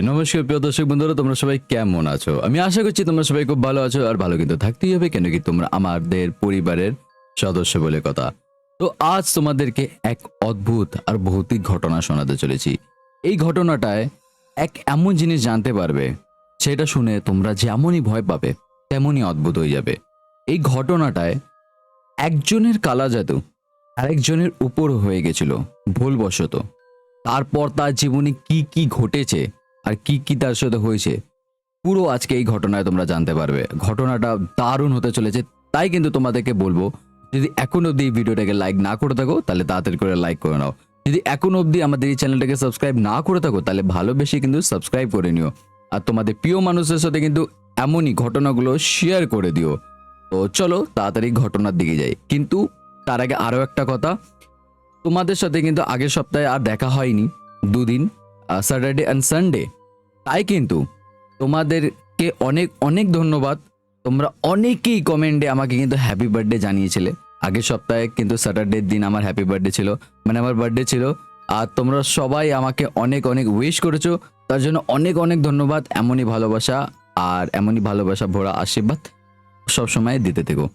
নমস্কার প্রিয় দর্শক বন্ধুরা, তোমরা সবাই কেমন আছো? আমি আশা করছি তোমরা সবাই খুব ভালো আছো, আর ভালো কিন্তু থাকতেই হবে, কেন কি তোমরা আমাদের পরিবারের সদস্য বলে কথা। তো আজ তোমাদেরকে এক অদ্ভুত আর ভৌতিক ঘটনা শোনাতে চলেছি। এই ঘটনাটায় এক এমন জিনিস জানতে পারবে, সেটা শুনে তোমরা যেমনই ভয় পাবে তেমনই অদ্ভুত হয়ে যাবে। এই ঘটনাটায় একজনের কালা জাদু আরেকজনের উপর হয়ে গেছিল ভুলবশত। তারপর তার জীবনে কি কি ঘটেছে আর কি কি তার সাথে হয়েছে, পুরো আজকে এই ঘটনায় তোমরা জানতে পারবে। ঘটনাটা দারুণ হতে চলেছে, তাই কিন্তু তোমাদেরকে বলবো, যদি এখন অবধি এই ভিডিওটাকে লাইক না করে থাকো তাহলে তাড়াতাড়ি করে লাইক করে নাও। যদি এখন অবধি আমাদের এই চ্যানেলটাকে সাবস্ক্রাইব না করে থাকো তাহলে ভালোবেসে কিন্তু সাবস্ক্রাইব করে নিও, আর তোমাদের প্রিয় মানুষের সাথে কিন্তু এমনই ঘটনাগুলো শেয়ার করে দিও। তো চলো তাড়াতাড়ি ঘটনার দিকে যাই, কিন্তু তার আগে আরও একটা কথা। তোমাদের সাথে কিন্তু আগের সপ্তাহে আর দেখা হয়নি, দুদিন, স্যাটারডে অ্যান্ড সানডে। তাই কিন্তু তোমাদেরকে অনেক অনেক ধন্যবাদ। তোমরা অনেকেই কমেন্টে আমাকে কিন্তু হ্যাপি বার্থডে জানিয়েছিলে। আগের সপ্তাহে কিন্তু স্যাটারডের দিন আমার হ্যাপি বার্থডে ছিল, মানে আমার বার্থডে ছিল। আর তোমরা সবাই আমাকে অনেক অনেক উইশ করেছো, তার জন্য অনেক অনেক ধন্যবাদ। এমনই ভালোবাসা আর এমনই ভালোবাসা ভরা আশীর্বাদ সবসময় দিতে থেকো।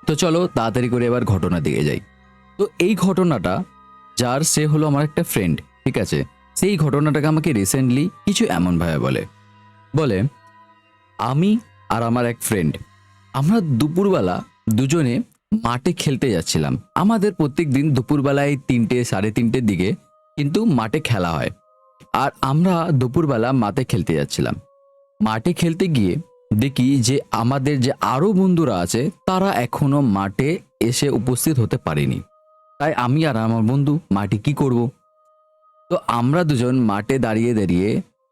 তো চলো তাড়াতাড়ি করে এবার ঘটনা দিকে যাই। তো এই ঘটনাটা, যার সে হলো আমার একটা ফ্রেন্ড, ঠিক আছে। সেই ঘটনাটাকে আমাকে রিসেন্টলি কিছু এমন ভাবে বলে বলে আমি আর আমার এক ফ্রেন্ড, আমরা দুপুরবেলা দুজনে মাঠে খেলতে যাচ্ছিলাম। আমাদের প্রত্যেক দিন দুপুরবেলায় 3টে সাড়ে 3টের দিকে কিন্তু মাঠে খেলা হয়। আর আমরা দুপুরবেলা মাঠে খেলতে যাচ্ছিলাম। মাঠে খেলতে গিয়ে দেখি যে আমাদের যে আরো বন্ধুরা আছে তারা এখনো মাঠে এসে উপস্থিত হতে পারেনি। তাই আমি আর আমার বন্ধু মাঠে কি করব, তো আমরা দুজন মাঠে দাঁড়িয়ে দাঁড়িয়ে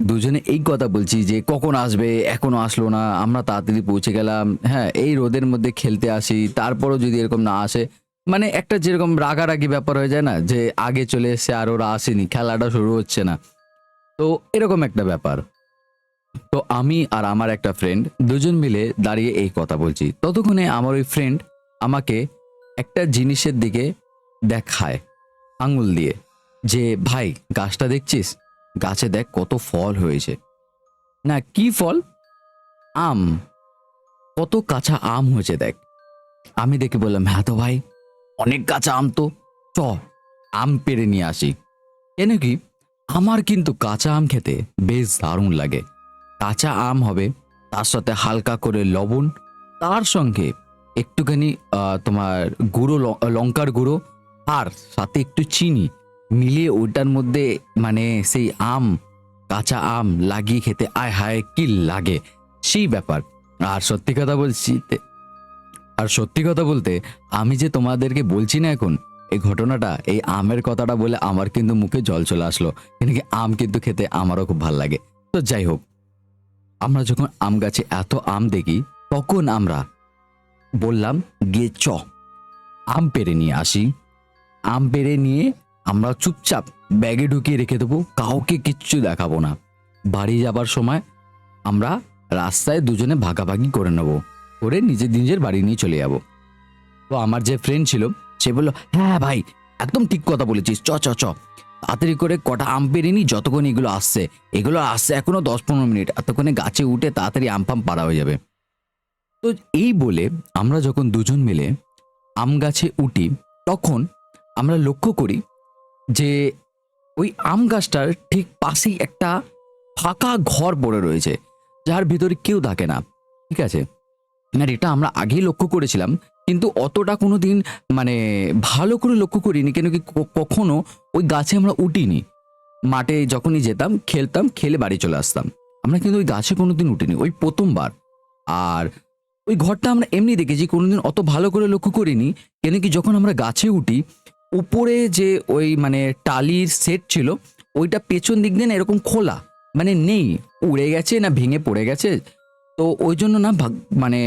দুজনে এই কথা বলছি যে কখন আসবে, এখনো আসলো না, আমরা তাড়াতাড়ি পৌঁছে গেলাম, হ্যাঁ এই রোদের মধ্যে খেলতে আসি, তারপরও যদি এরকম না আসে, মানে একটা যেরকম রাগারাগি ব্যাপার হয়ে যায় না, যে আগে চলে এসছে আর ওরা আসেনি, খেলাটা শুরু হচ্ছে না, তো এরকম একটা ব্যাপার। তো আমি আর আমার একটা ফ্রেন্ড দুজন মিলে দাঁড়িয়ে এই কথা বলছি, ততক্ষণে আমার ওই ফ্রেন্ড আমাকে একটা জিনিসের দিকে দেখায় আঙুল দিয়ে, যে ভাই গাছটা দেখছিস, গাছে দেখ কত ফল হয়েছে। না কি ফল? আম, কত কাঁচা আম হয়েছে দেখ। আমি দেখে বললাম হ্যাঁ তো ভাই, অনেক কাঁচা আম তো, চ আম পেড়ে নিয়ে আসি। কেন কি, আমার কিন্তু কাঁচা আম খেতে বেশ দারুণ লাগে। কাঁচা আম হবে, তার সাথে হালকা করে লবণ, তার সঙ্গে একটুখানি তোমার গুঁড়ো লঙ্কার গুঁড়ো, আর সাথে একটু চিনি মিলিয়ে ওইটার মধ্যে মানে সেই আম, কাঁচা আম লাগিয়ে খেতে আয় হায় কি লাগে, সেই ব্যাপার। আর সত্যি কথা বলছি, আর সত্যি কথা বলতে আমি যে তোমাদেরকে বলছি না এখন এই ঘটনাটা, এই আমের কথাটা বলে আমার কিন্তু মুখে জল চলে আসলো, কেন কি আম কিন্তু খেতে আমারও খুব ভালো লাগে। তো যাই হোক, আমরা যখন আম গাছে এত আম দেখি, তখন আমরা বললাম গিয়ে চ আম পেড়ে নিয়ে আসি। আম পেড়ে নিয়ে আমরা চুপচাপ ব্যাগে ঢুকিয়ে রেখে দেবো, কাউকে কিচ্ছু দেখাবো না। বাড়ি যাবার সময় আমরা রাস্তায় দুজনে ভাগাভাগি করে নেব, করে নিজের নিজের বাড়ি নিয়ে চলে যাব। তো আমার যে ফ্রেন্ড ছিল সে বলল হ্যাঁ ভাই একদম ঠিক কথা বলেছিস, চ চ চ তাড়াতাড়ি করে কটা আম পেড়ে নি, যতক্ষণ এগুলো আসছে এখনো 10-15 মিনিট, এতক্ষণে গাছে উঠে তাড়াতাড়ি আম ফাম পাড়া হয়ে যাবে। তো এই বলে আমরা যখন দুজন মিলে আম গাছে উঠি, তখন আমরা লক্ষ্য করি যে ওই আম গাছটার ঠিক পাশেই একটা ফাঁকা ঘর পড়ে রয়েছে, যার ভিতরে কেউ থাকে না, ঠিক আছে। আর এটা আমরা আগেই লক্ষ্য করেছিলাম, কিন্তু অতটা কোনোদিন মানে ভালো করে লক্ষ্য করিনি, কেন কি কখনো ওই গাছে আমরা উঠিনি। মাঠে যখনই যেতাম খেলতাম, খেলে বাড়ি চলে আসতাম, আমরা কিন্তু ওই গাছে কোনোদিন উঠিনি, ওই প্রথমবার। আর ওই ঘরটা আমরা এমনি দেখেছি, কোনোদিন অত ভালো করে লক্ষ্য করিনি, কেন কি যখন আমরা গাছে উঠি, উপরে যে ওই মানে টালির সেট ছিল, ওইটা পেছন দিক দিয়ে না এরকম খোলা, মানে নেই, উড়ে গেছে না ভেঙে পড়ে গেছে। তো ওই জন্য না মানে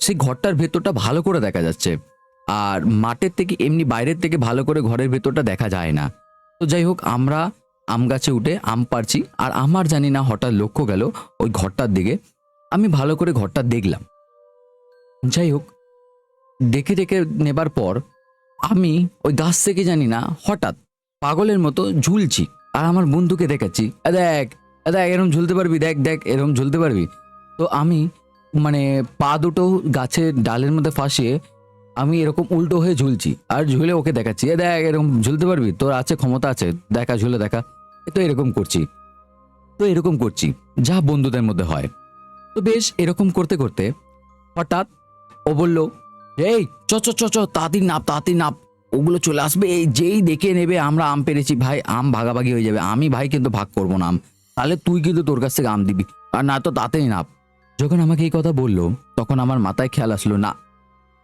সেই ঘরটার ভেতরটা ভালো করে দেখা যাচ্ছে, আর মাঠের থেকে এমনি বাইরের থেকে ভালো করে ঘরের ভেতরটা দেখা যায় না। তো যাই হোক, আমরা আম গাছে উঠে আম পাড়ছি, আর আমার জানি না হঠাৎ লক্ষ্য গেল ওই ঘরটার দিকে। আমি ভালো করে ঘরটা দেখলাম। যাই হোক, দেখে দেখে নেবার পর আমি ওই গাছ থেকে জানি না হঠাৎ পাগলের মতো ঝুলছি, আর আমার বন্ধুকে দেখাচ্ছি, দেখ দেখ এরকম ঝুলতে পারবি, দেখ দেখ এরকম ঝুলতে পারবি। তো আমি মানে পা দুটো গাছের ডালের মধ্যে ফাঁসিয়ে আমি এরকম উল্টো হয়ে ঝুলছি আর ঝুলে ওকে দেখাচ্ছি, দেখ এরকম ঝুলতে পারবি, তোর আছে ক্ষমতা আছে, দেখা ঝুলে দেখা। তো এরকম করছি, যা বন্ধুদের মধ্যে হয়। তো বেশ এরকম করতে করতে হঠাৎ ও বলল, এই চ চ চ চ তাড়াতাড়ি নাপ, তাড়াতাড়ি নাপ, ওগুলো চলে আসবে, এই যেই দেখে নেবে আমরা আম পেরেছি ভাই, আম ভাগাভাগি হয়ে যাবে, আমি ভাই কিন্তু ভাগ করবো না আম, তাহলে তুই কিন্তু তোর কাছ থেকে আম দিবি, আর না তো তাড়াতাড়ি নাপ। যখন আমাকে এই কথা বললো তখন আমার মাথায় খেয়াল আসলো, না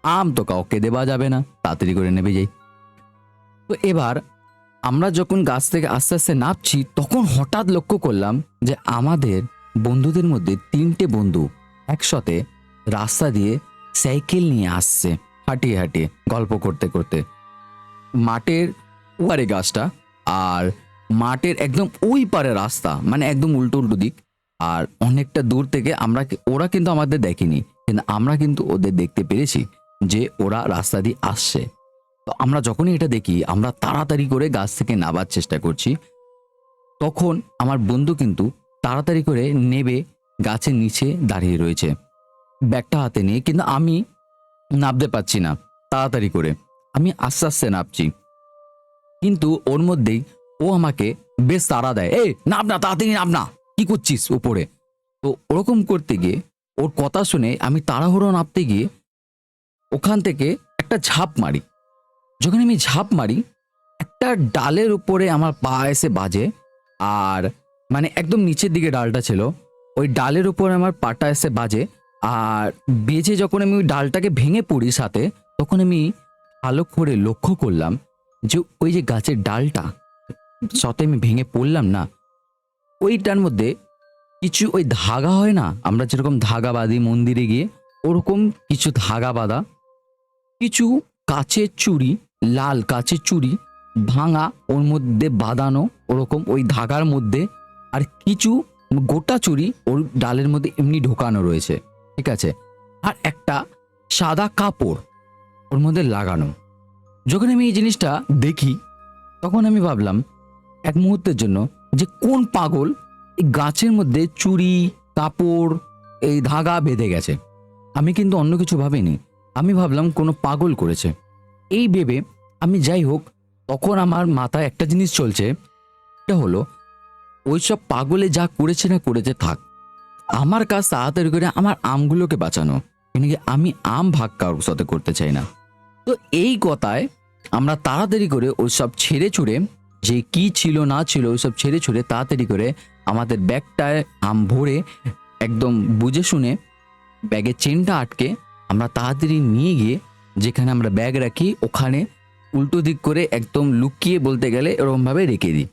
আম তো কাউকে দেওয়া যাবে না, তাড়াতাড়ি করে নেবে যাই। তো এবার আমরা যখন গাছ থেকে আস্তে আস্তে নামছি তখন হঠাৎ লক্ষ্য করলাম যে আমাদের বন্ধুদের মধ্যে 3টে বন্ধু একসাথে রাস্তা দিয়ে সাইকেল নিয়ে আসছে, হাঁটিয়ে হাঁটিয়ে গল্প করতে করতে। মাঠের ওপারে গাছটা, আর মাঠের একদম ওই পারে রাস্তা, মানে একদম উল্টো উল্টো দিক। আর অনেকটা দূর থেকে ওরা কিন্তু আমাদের দেখেনি, কিন্তু আমরা কিন্তু ওদের দেখতে পেরেছি যে ওরা রাস্তা দিয়ে আসছে। তো আমরা যখনই এটা দেখি আমরা তাড়াতাড়ি করে গাছ থেকে নামার চেষ্টা করছি। তখন আমার বন্ধু কিন্তু তাড়াতাড়ি করে নেবে গাছের নিচে দাঁড়িয়ে রয়েছে ব্যাগটা হাতে নিয়ে, কিন্তু আমি নামতে পারছি না তাড়াতাড়ি করে, আমি আস্তে আস্তে নামছি। কিন্তু ওর মধ্যেই ও আমাকে বেশ তাড়া দেয়, এই নাম না, তাড়াতাড়ি নাম না, কি করছিস উপরে। তো ওরকম করতে গিয়ে ওর কথা শুনে আমি তাড়াহুড়ো নামতে গিয়ে ওখান থেকে একটা ঝাঁপ মারি। যখন আমি ঝাঁপ মারি একটা ডালের উপরে আমার পা এসে বাজে, আর মানে একদম নিচের দিকে ডালটা ছিল, ওই ডালের উপরে আমার পাটা এসে বাজে। আর বেজে যখন আমি ওই ডালটাকে ভেঙে পড়ি সাথে, তখন আমি ভালো করে লক্ষ্য করলাম যে ওই যে গাছের ডালটা সাথে আমি ভেঙে পড়লাম না, ওইটার মধ্যে কিছু ওই ধাগা হয় না, আমরা যেরকম ধাগা বাঁধি মন্দিরে গিয়ে, ওরকম কিছু ধাগা বাঁধা, কিছু কাচের চুড়ি, লাল কাচের চুড়ি ভাঙা ওর মধ্যে বাঁধানো ওরকম ওই ধাগার মধ্যে, আর কিছু গোটা চুড়ি ওর ডালের মধ্যে এমনি ঢোকানো রয়েছে, ঠিক আছে। আর একটা সাদা কাপড় ওর মধ্যে লাগানো। যখন আমি এই জিনিসটা দেখি তখন আমি ভাবলাম এক মুহূর্তের জন্য যে কোন পাগল এই গাছের মধ্যে চুড়ি কাপড় এই ধাগা বেঁধে গেছে। আমি কিন্তু অন্য কিছু ভাবিনি, আমি ভাবলাম কোনো পাগল করেছে এই ভেবে আমি, যাই হোক তখন আমার মাথায় একটা জিনিস চলছে, এটা হলো ওইসব পাগলে যা করেছে না করেছে থাক, আমার কাজ তাড়াতাড়ি করে আমার আমগুলোকে বাঁচানো, কেন কি আমি আম ভাগ কারোর সাথে করতে চাই না। তো এই কথায় আমরা তাড়াতাড়ি করে ওইসব ছেড়ে ছুড়ে, যে কি ছিল না ছিল ওইসব ছেড়ে ছুড়ে তাড়াতাড়ি করে আমাদের ব্যাগটায় আম ভরে একদম বুঝে শুনে ব্যাগের চেনটা আটকে আমরা তাড়াতাড়ি নিয়ে গিয়ে যেখানে আমরা ব্যাগ রাখি ওখানে উল্টো দিক করে একদম লুকিয়ে বলতে গেলে এরকম ভাবে রেখে দিই।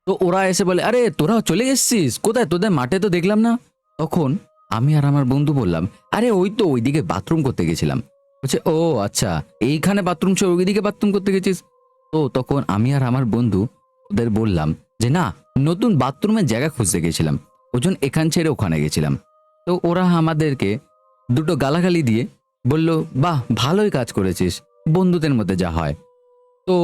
তো ওরা এসে বলে, আরে তোরা চলে এসেছিস কোথায়, তোদের মাঠে তো দেখলাম না। তখন আমি আর আমার বন্ধু বললাম, আরে ওই তো ওইদিকে বাথরুম করতে গেছিলাম। বলছে, ও আচ্ছা এইখানে বাথরুম ছিল, ওইদিকে বাথরুম করতে গেছিস। তো তখন আমি আর আমার বন্ধু ওদের বললাম যে না, নতুন বাথরুমের জায়গা খুঁজতে গেছিলাম, ওজন এখান ছেড়ে ওখানে গেছিলাম। তো ওরা আমাদেরকে দুটো গালাগালি দিয়ে বলল, বাহ ভালোই কাজ করেছিস, বন্ধুদের মধ্যে যা হয়। তো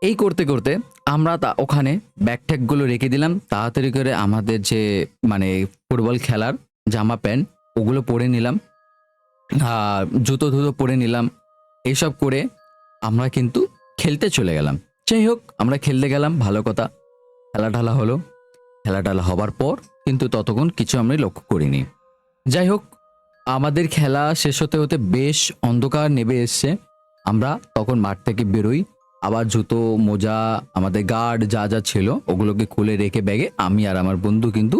এই করতে করতে আমরা ওখানে ব্যাগ ট্যাগগুলো রেখে দিলাম, তাড়াতাড়ি করে আমাদের যে মানে ফুটবল খেলার জামা প্যান্ট ওগুলো পরে নিলাম, জুতো ধুতো পরে নিলাম, এইসব করে আমরা কিন্তু খেলতে চলে গেলাম। যাই হোক আমরা খেলতে গেলাম, ভালো কথা, খেলা ঢালা হলো। খেলা ঢালা হবার পর কিন্তু ততক্ষণ কিছু আমরা লক্ষ্য করিনি। যাই হোক আমাদের খেলা শেষ হতে হতে বেশ অন্ধকার নেমে এসছে। আমরা তখন মাঠ থেকে বেরোই, আবার জুতো মোজা আমাদের গার্ড যা যা ছিল ওগুলোকে খুলে রেখে ব্যাগে আমি আর আমার বন্ধু কিন্তু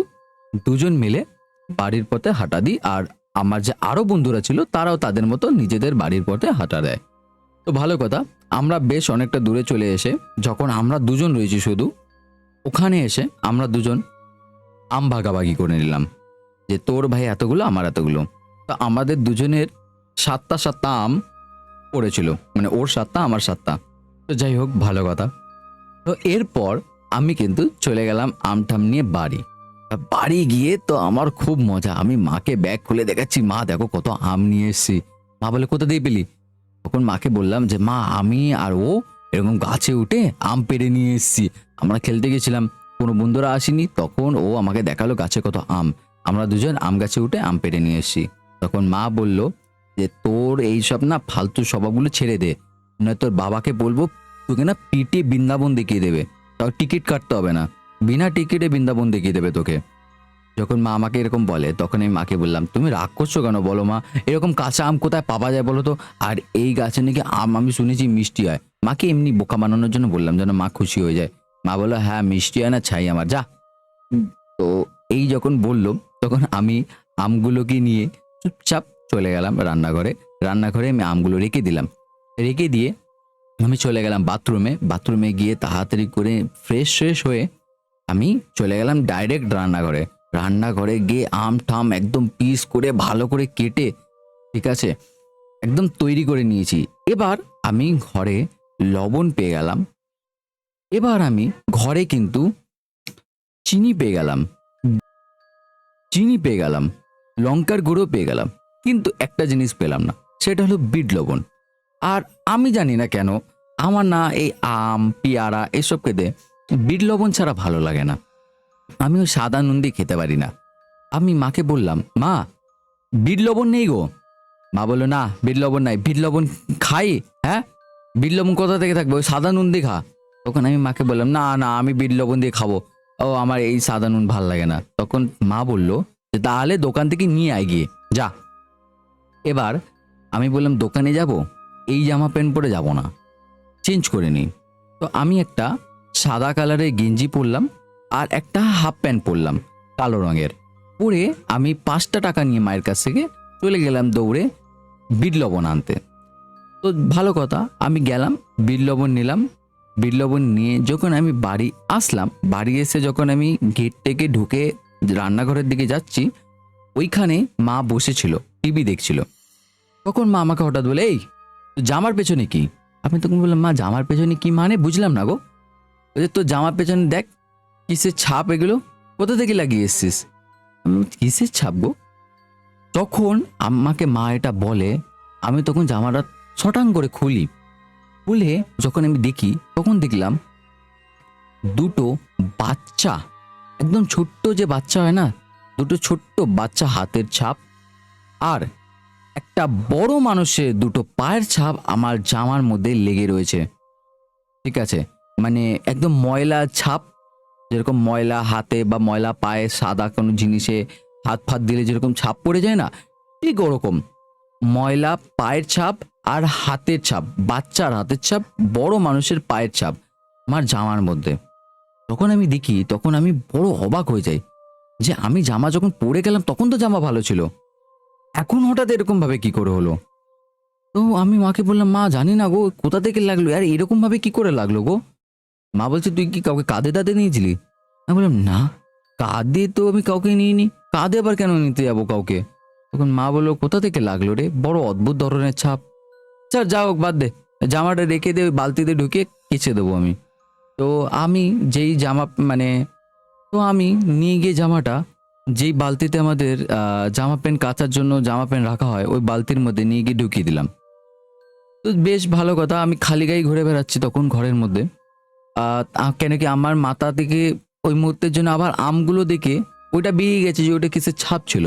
দুজন মিলে বাড়ির পথে হাঁটা দিই, আর আমার যে আরো বন্ধুরা ছিল তারাও তাদের মতো নিজেদের বাড়ির পথে হাঁটা দেয়। তো ভালো কথা, আমরা বেশ অনেকটা দূরে চলে এসে যখন আমরা দুজন রয়েছি শুধু, ওখানে এসে আমরা দুজন আম ভাগাভাগি করে নিলাম যে তোর ভাই এতগুলো আমার এতগুলো। তো আমাদের দুজনের 7টা 7টা আম পড়েছিল, মানে ওর 7টা আমার 7টা। তো যাই হোক ভালো কথা। তো এরপর আমি কিন্তু চলে গেলাম আমটাম নিয়ে বাড়ি। বাড়ি গিয়ে তো আমার খুব মজা, আমি মাকে ব্যাগ খুলে দেখাচ্ছি, মা দেখো কত আম নিয়ে এসেছি। মা বলে, কোথা দিয়ে পেলি? তখন মাকে বললাম যে মা আমি আর ও এরকম গাছে উঠে আম পেড়ে নিয়ে এসেছি, আমরা খেলতে গেছিলাম, কোনো বন্ধুরা আসেনি, তখন ও আমাকে দেখালো গাছে কত আম। আমরা দুজন আম গাছে উঠে আম পেড়ে নিয়ে এসেছি। তখন মা বলল যে তোর এইসব না ফালতু স্বভাবগুলো ছেড়ে দে, নয় তোর বাবাকে বলবো তোকে না পিটিয়ে বৃন্দাবন দেখিয়ে দেবে, তাও টিকিট কাটতে হবে না, বিনা টিকিটে বৃন্দাবন দেখিয়ে দেবে তোকে। যখন মা আমাকে এরকম বলে তখন আমি মাকে বললাম, তুমি রাগ করছো কেন বলো মা, এরকম কাঁচা আম কোথায় পাওয়া যায় বলো তো, আর এই গাছে নাকি আম আমি শুনেছি মিষ্টি হয়। মাকে এমনি বোকা বানানোর জন্য বললাম যেন মা খুশি হয়ে যায়। মা বললো হ্যাঁ মিষ্টি হয় না ছাই আমার, যা। তো এই যখন বললো তখন আমি আমগুলোকে নিয়ে চুপচাপ চলে গেলাম রান্নাঘরে। রান্নাঘরে আমি আমগুলো রেখে দিলাম, রেখে দিয়ে আমি চলে গেলাম বাথরুমে। বাথরুমে গিয়ে তাড়াতাড়ি করে ফ্রেশ ফ্রেশ হয়ে আমি চলে গেলাম ডাইরেক্ট রান্নাঘরে। রান্নাঘরে গিয়ে আম টাম একদম পিস করে ভালো করে কেটে, ঠিক আছে, একদম তৈরি করে নিয়েছি। এবার আমি ঘরে লবণ পেয়ে গেলাম, এবার আমি ঘরে কিন্তু চিনি পেয়ে গেলাম, চিনি পেয়ে গেলাম, লঙ্কার গুঁড়ো পেয়ে গেলাম, কিন্তু একটা জিনিস পেলাম না, সেটা হলো বিট লবণ। আর আমি জানি না কেন আমার না এই আম পেয়ারা এসব খেতে বিট লবণ ছাড়া ভালো লাগে না। আমি ওই সাদা নুন দিয়ে খেতে পারি না। আমি মাকে বললাম, মা বিট লবণ নেই গো। মা বললো না বিট লবণ নাই, বিট লবণ খাই, হ্যাঁ বিট লবণ কোথা থেকে থাকবে, ওই সাদা নুন দিয়ে খা। তখন আমি মাকে বললাম না না আমি বিট লবণ দিয়ে খাবো, ও আমার এই সাদা নুন ভাল লাগে না। তখন মা বললো যে তাহলে দোকান থেকে নিয়ে আয় গিয়ে, যা। এবার আমি বললাম দোকানে যাব, এই জামা প্যান্ট পরে যাব না, চেঞ্জ করে নিই। তো আমি একটা সাদা কালারের গেঞ্জি পরলাম আর একটা হাফ প্যান্ট পরলাম কালো রঙের, পরে আমি 5টা টাকা নিয়ে মায়ের কাছ থেকে চলে গেলাম দৌড়ে বিট লবণ আনতে। তো ভালো কথা, আমি গেলাম বিট লবণ নিলাম। বিট লবণ নিয়ে যখন আমি বাড়ি আসলাম, বাড়ি এসে যখন আমি গেট থেকে ঢুকে রান্নাঘরের দিকে যাচ্ছি, ওইখানে মা বসেছিল টিভি দেখছিল। তখন মা আমাকে হঠাৎ বলে, এই তোর জামার পেছনে কি? আমি তখন বললাম, মা জামার পেছনে কি মানে বুঝলাম না গো। বলছে তোর জামার পেছনে দেখ কিসের ছাপ, এগুলো কোথা থেকে লাগিয়ে এসছিস? আমি বলছি, কিসের ছাপ গো? তখন আমাকে মা এটা বলে, আমি তখন জামাটা শটাং করে খুলি, খুলে যখন আমি দেখি তখন দেখলাম দুটো বাচ্চা, একদম ছোট্ট যে বাচ্চা হয় না, দুটো ছোট্ট বাচ্চা হাতের ছাপ, আর একটা বড় মানুষের দুটো পায়ের ছাপ আমার জামার মধ্যে লেগে রয়েছে। ঠিক আছে, মানে একদম ময়লা ছাপ, যেরকম ময়লা হাতে বা ময়লা পায়ে সাদা কোনো জিনিসে হাত ফাত দিলে যেরকম ছাপ পড়ে যায় না, ঠিক ওরকম ময়লা পায়ের ছাপ আর হাতের ছাপ, বাচ্চার হাতের ছাপ, বড় মানুষের পায়ের ছাপ আমার জামার মধ্যে। তখন আমি দেখি, তখন আমি বড় অবাক হয়ে যাই যে আমি জামা যখন পরে গেলাম তখন তো জামা ভালো ছিল, এখন হঠাৎ এরকম ভাবে কি করে হলো? তো আমি মাকে বললাম, মা জানি না গো কোথা থেকে লাগলো, আর এরকম ভাবে কি করে লাগলো গো? মা বলছে তুই কি কাউকে কাঁধে টাঁধে নিয়েছিলি? আমি বললাম না, কাঁধে তো আমি কাউকে নিইনি, কাঁধে আবার কেন নিতে যাবো কাউকে? তখন মা বললো কোথা থেকে লাগলো রে, বড় অদ্ভুত ধরনের ছাপ। স্যার যা হোক বাদ দে, জামাটা রেখে দে, ওই বালতিতে ঢুকিয়ে কেচে দেবো আমি। তো আমি যেই জামা মানে, তো আমি নিয়ে গিয়ে জামাটা যেই বালতিতে আমাদের জামা প্যান্ট কাচার জন্য জামা প্যান্ট রাখা হয়, ওই বালতির মধ্যে নিয়ে গিয়ে ঢুকিয়ে দিলাম। তো বেশ ভালো কথা, আমি খালি গায়ে ঘুরে বেড়াচ্ছি তখন ঘরের মধ্যে। কেন কি আমার মাথা থেকে ওই মুহূর্তের জন্য আবার আমগুলো দেখে ওইটা বেরিয়ে গেছে যে ওটা কিসের ছাপ ছিল।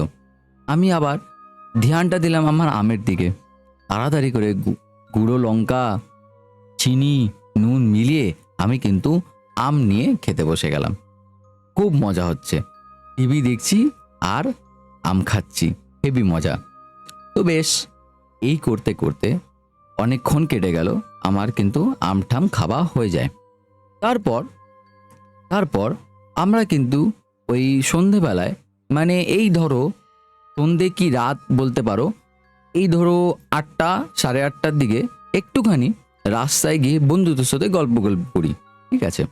আমি আবার ধ্যানটা দিলাম আমার আমের দিকে, তাড়াতাড়ি করে গুঁড়ো লঙ্কা, চিনি, নুন মিলিয়ে আমি কিন্তু আম নিয়ে খেতে বসে গেলাম। খুব মজা হচ্ছে, টিভি দেখছি আর আম খাচ্ছি, হেবি মজা। তো বেশ এই করতে করতে অনেকক্ষণ কেটে গেল, আমার কিন্তু আমঠাম খাওয়া হয়ে যায়। তারপর তারপর আমরা কিন্তু ওই সন্ধেবেলায়, মানে এই ধরো সন্ধে কি রাত বলতে পারো, এই ধরো 8টা 8:30টার দিকে একটুখানি রাস্তায় গিয়ে বন্ধুদের সাথে গল্প গল্প করি, ঠিক আছে।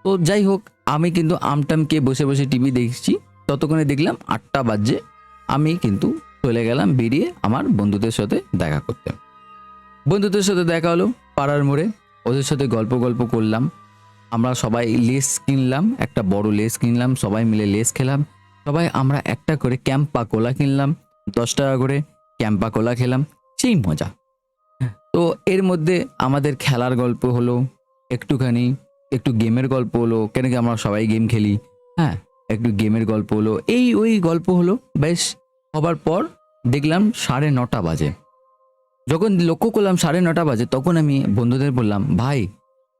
তো যাই হোক, আমি কিন্তু আমটামকে বসে বসে টিভি দেখছি, ততক্ষণে দেখলাম 8টা বাজে, আমি কিন্তু চলে গেলাম বেরিয়ে আমার বন্ধুদের সাথে দেখা করতে। বন্ধুদের সাথে দেখা হলো পাড়ার মোড়ে, ওদের সাথে গল্প গল্প করলাম। আমরা সবাই লেস কিনলাম, একটা বড় লেস কিনলাম, সবাই মিলে লেস খেলাম। সবাই আমরা একটা করে ক্যাম্পা কোলা কিনলাম, 10 টাকা করে ক্যাম্পা কোলা খেলাম, সেই মজা। তো এর মধ্যে আমাদের খেলার গল্প হলো একটুখানি, একটু গেমের গল্প হলো, কেন কি আমরা সবাই গেম খেলি। হ্যাঁ, একটু গেমের গল্প হলো, এই ওই গল্প হলো। বেশ হবার পর দেখলাম 9:30 বাজে। যখন লক্ষ্য করলাম 9:30 বাজে, তখন আমি বন্ধুদের বললাম, ভাই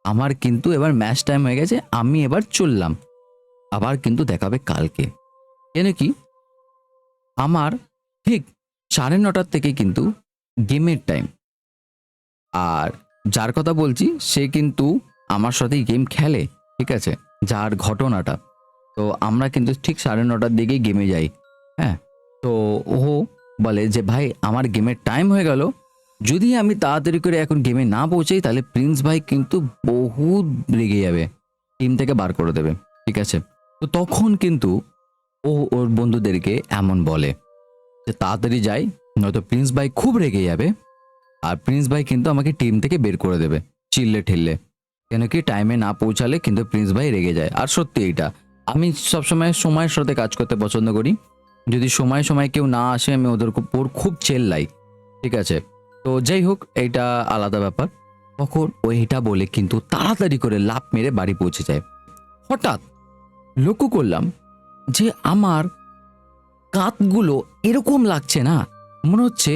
আমার কিন্তু এবার ম্যাচ টাইম হয়ে গেছে, আমি এবার চললাম, আবার কিন্তু দেখাবে কালকে। কেন কি আমার ঠিক 9:30 থেকে কিন্তু গেমের টাইম। আর যার কথা বলছি সে কিন্তু আমার সাথেই গেম খেলে, ঠিক আছে, যার ঘটনাটা। তো আমরা কিন্তু ঠিক 9:30 দিকেই গেমে যাই। হ্যাঁ, তো ও বলে যে ভাই আমার গেমের টাইম হয়ে গেল, যদি আমি তাড়াতাড়ি করে এখন গেমে না পৌঁছাই তাহলে প্রিন্স ভাই কিন্তু বহুত রেগে যাবে, টিম থেকে বার করে দেবে, ঠিক আছে। তো তখন কিন্তু ও ওর বন্ধুদেরকে এমন বলে যে তাড়াতাড়ি যাই, নয়তো প্রিন্স ভাই খুব রেগে যাবে, আর প্রিন্স ভাই কিন্তু আমাকে টিম থেকে বের করে দেবে চিল্লে ঠেললে। কেন কি টাইমে না পৌঁছালে কিন্তু প্রিন্স ভাই রেগে যায়। আর সত্যি এইটা, আমি সবসময় সময়ের সাথে কাজ করতে পছন্দ করি। যদি সময় সময় কেউ না আসে আমি ওদের উপর খুব চেল্লাই, ঠিক আছে। তো যাই হোক, এইটা আলাদা ব্যাপার। তখন ও এটা বলে কিন্তু তাড়াতাড়ি করে লাফ মেরে বাড়ি পৌঁছে যায়। হঠাৎ লক্ষ্য করলাম যে আমার কাঁধগুলো এরকম লাগছে না, মনে হচ্ছে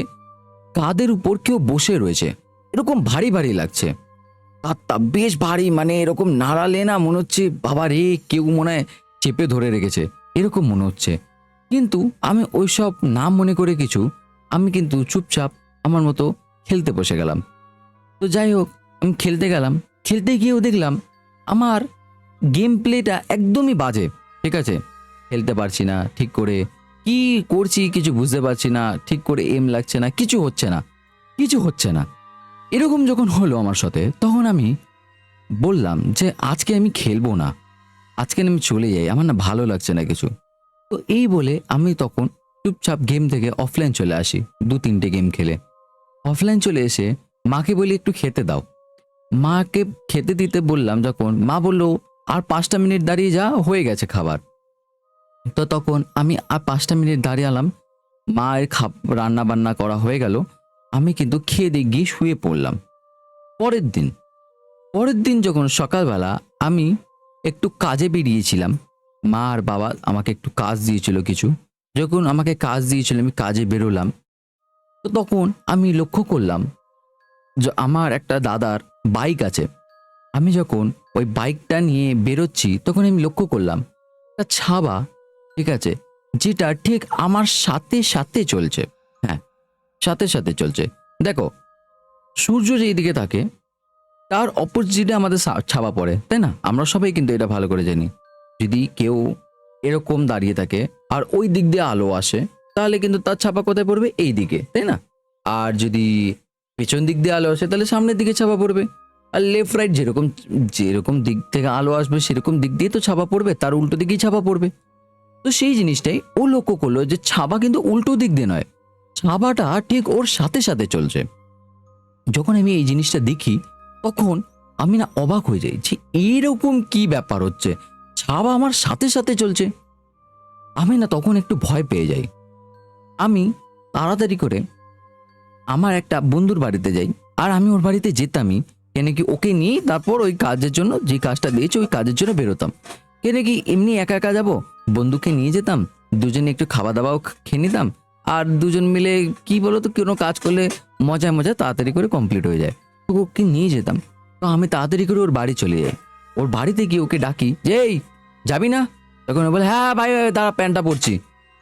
কাঁধের উপর কেউ বসে রয়েছে, এরকম ভারী ভারী লাগছে। কাঁধটা বেশ ভারী, মানে এরকম নাড়ালে না মনে হচ্ছে বাবা রে কেউ মনে হয় চেপে ধরে রেখেছে, এরকম মনে হচ্ছে। কিন্তু আমি ওইসব না মনে করে কিছু, আমি কিন্তু চুপচাপ আমার মতো খেলতে বসে গেলাম। তো যাই হোক, আমি খেলতে গেলাম, খেলতে গিয়েও দেখলাম আমার গেম প্লেটা একদমই বাজে, ঠিক আছে। খেলতে পারছি না ঠিক করে, কি করছি কিছু বুঝতে পারছি না, ঠিক করে এম লাগছে না, কিছু হচ্ছে না, কিছু হচ্ছে না। এরকম যখন হলো আমার সাথে, তখন আমি বললাম যে আজকে আমি খেলবো না, আজকে আমি চলে যাই, আমার না ভালো লাগছে না কিছু। তো এই বলে আমি তখন চুপচাপ গেম থেকে অফলাইন চলে আসি। 2-3টে গেম খেলে অফলাইন চলে এসে মাকে বলি একটু খেতে দাও। মাকে খেতে দিতে বললাম যখন, মা বলল আর 5টা মিনিট দাঁড়িয়ে যা, হয়ে গেছে খাবার। তো তখন আমি আর 5টা মিনিট দাঁড়িয়ে আলাম, মায়ের রান্না বান্না করা হয়ে গেল, আমি কিন্তু খেয়ে দিয়ে গিয়ে শুয়ে পড়লাম। পরের দিন পরের দিন যখন সকালবেলা আমি একটু কাজে বেরিয়েছিলাম, মা আর বাবা আমাকে একটু কাজ দিয়েছিল কিছু, যখন আমাকে কাজ দিয়েছিল আমি কাজে বেরোলাম। তো তখন আমি লক্ষ্য করলাম যে আমার একটা দাদার বাইক আছে। আমি যখন ওই বাইকটা নিয়ে বেরোচ্ছি তখন আমি লক্ষ্য করলাম একটা ছাবা, ঠিক আছে, যেটা ঠিক আমার সাথে সাথে চলছে। হ্যাঁ, সাথে সাথে চলছে। দেখো, সূর্য যেই দিকে থাকে তার অপোজিটে আমাদের ছাবা পড়ে, তাই না? আমরা সবাই কিন্তু এটা ভালো করে জানি। যদি কেউ এরকম দাঁড়িয়ে থাকে আর ওই দিক দিয়ে আলো আসে, তাহলে কিন্তু তার ছাপা কোথায় পড়বে? এই দিকে, তাই না? আর যদি পেছন দিক দিয়ে আলো আসে তাহলে সামনের দিকে ছাপা পড়বে। আর লেফট রাইট যেরকম যেরকম দিক থেকে আলো আসবে সেরকম দিক দিয়ে তো ছাপা পড়বে, তার উল্টো দিকেই ছাপা পড়বে। তো সেই জিনিসটাই ও লক্ষ্য করলো যে ছাপা কিন্তু উল্টো দিক দিয়ে নয়, ছাপাটা ঠিক ওর সাথে সাথে চলছে। যখন আমি এই জিনিসটা দেখি তখন আমি না অবাক হয়ে যাই যে এরকম কি ব্যাপার হচ্ছে, ছাবা আমার সাথে সাথে চলছে। আমি না তখন একটু ভয় পেয়ে যাই। আমি তাড়াতাড়ি করে আমার একটা বন্ধুর বাড়িতে যাই, আর আমি ওর বাড়িতে যেতামই কেন কি ওকে নিয়ে তারপর ওই কাজের জন্য, যে কাজটা দিয়েছে ওই কাজের জন্য বেরোতাম। কেন কি এমনি একা একা যাবো, বন্ধুকে নিয়ে যেতাম, দুজনে একটু খাওয়া দাওয়াও খেয়ে নিতাম, আর দুজন মিলে কি বলতো কোনো কাজ করলে মজায় মজায় তাড়াতাড়ি করে কমপ্লিট হয়ে যায়। তো ওকে নিয়ে যেতাম। তো আমি তাড়াতাড়ি করে ওর বাড়ি চলে যাই। ওর বাড়িতে গিয়ে ওকে ডাকি যে এই যাবি না? তখন ও বলে হ্যাঁ ভাই দাঁড়া প্যান্টটা পরছি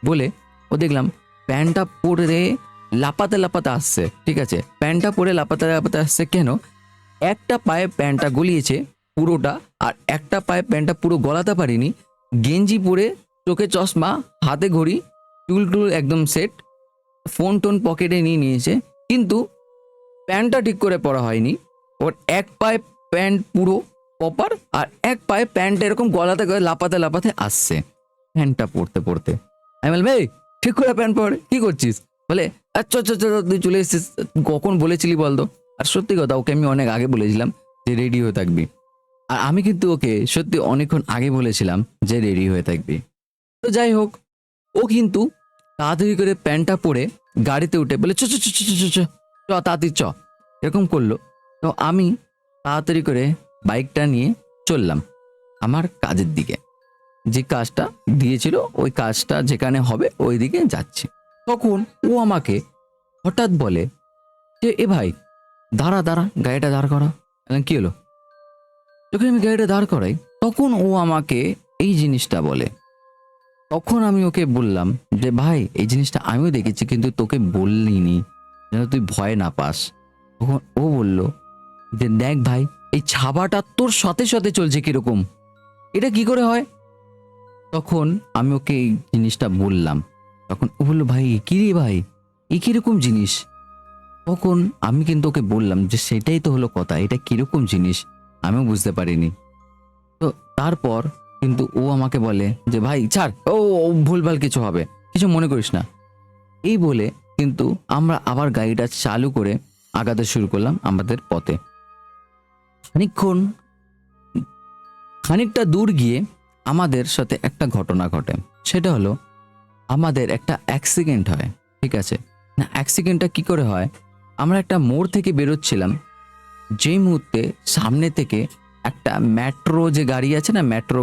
বলে, ও দেখলাম প্যান্টটা পরে লাপাতে লাপাতে আসছে, ঠিক আছে। প্যান্টটা পরে লাপাতে লাপাতে আসছে কেন? একটা পায়ে প্যান্টটা গলিয়েছে পুরোটা, আর একটা পায়ে প্যান্টটা পুরো গলাতে পারিনি। গেঞ্জি পরে, চোখে চশমা, হাতে ঘড়ি, চুল টুল একদম সেট, ফোন টোন পকেটে নিয়ে নিয়েছে, কিন্তু প্যান্টটা ঠিক করে পরা হয়নি। ওর এক পায়ে প্যান্ট পুরো প্রপার, আর এক পায়ে প্যান্ট এরকম গলাতে করে লাপাতে লাপাতে আসছে প্যান্টটা পরতে পরতে। আমি বললাম এই ঠিক করে প্যান্ট পরে কি করছিস? বলে আচ্ছা আচ্ছা আচ্ছা তুই চলে এসেছিস, কখন বলেছিলি বলতো? আর সত্যি কথা, ওকে আমি অনেক আগে বলেছিলাম যে রেডি হয়ে থাকবি। আর আমি কিন্তু ওকে সত্যি অনেকক্ষণ আগে বলেছিলাম যে রেডি হয়ে থাকবি। তো যাই হোক, ও কিন্তু তাড়াতাড়ি করে প্যান্টটা পরে গাড়িতে উঠে বলে চ চ চ চ চ চ চ, তাড়াতাড়ি চ, এরকম করলো। তো আমি তাড়াতাড়ি করে বাইকটা নিয়ে চললাম আমার কাজের দিকে, যে কাজটা দিয়েছিল ওই কাজটা যেখানে হবে ওই দিকে যাচ্ছি। তখন ও আমাকে হঠাৎ বলে যে এ ভাই দাঁড়া দাঁড়া, গাড়িটা দাঁড় করা। বললাম, কি হলো? যখন আমি গাড়িটা দাঁড় করাই তখন ও আমাকে এই জিনিসটা বলে। তখন আমি ওকে বললাম যে ভাই এই জিনিসটা আমিও দেখেছি কিন্তু তোকে বললিনি যেন তুই ভয় না পাস। তখন ও বলল যে দেখ ভাই, এই ছাবাটা তোর সাথে সাথে চলছে কিরকম, এটা কি করে হয়? তখন আমি ওকে এই জিনিসটা বললাম। তখন ও বললো ভাই কি রে ভাই, এ কিরকম জিনিস? তখন আমি কিন্তু ওকে বললাম যে সেটাই তো হলো কথা, এটা কিরকম জিনিস আমিও বুঝতে পারিনি। তো তারপর কিন্তু ও আমাকে বলে যে ভাই ছাড়, ও ও ভুলভাল কিছু হবে, কিছু মনে করিস না। এই বলে কিন্তু আমরা আবার গাড়িটা চালু করে আগাতে শুরু করলাম আমাদের পথে। খানিকক্ষণ খানিকটা দূর গিয়ে আমাদের সাথে একটা ঘটনা ঘটে। সেটা হলো আমাদের একটা অ্যাক্সিডেন্ট হয়। ঠিক আছে, না অ্যাক্সিডেন্টটা কি করে হয়? আমরা একটা মোড় থেকে বেরোচ্ছিলাম, যেই মুহূর্তে সামনে থেকে একটা মেট্রো যে গাড়ি আছে না, মেট্রো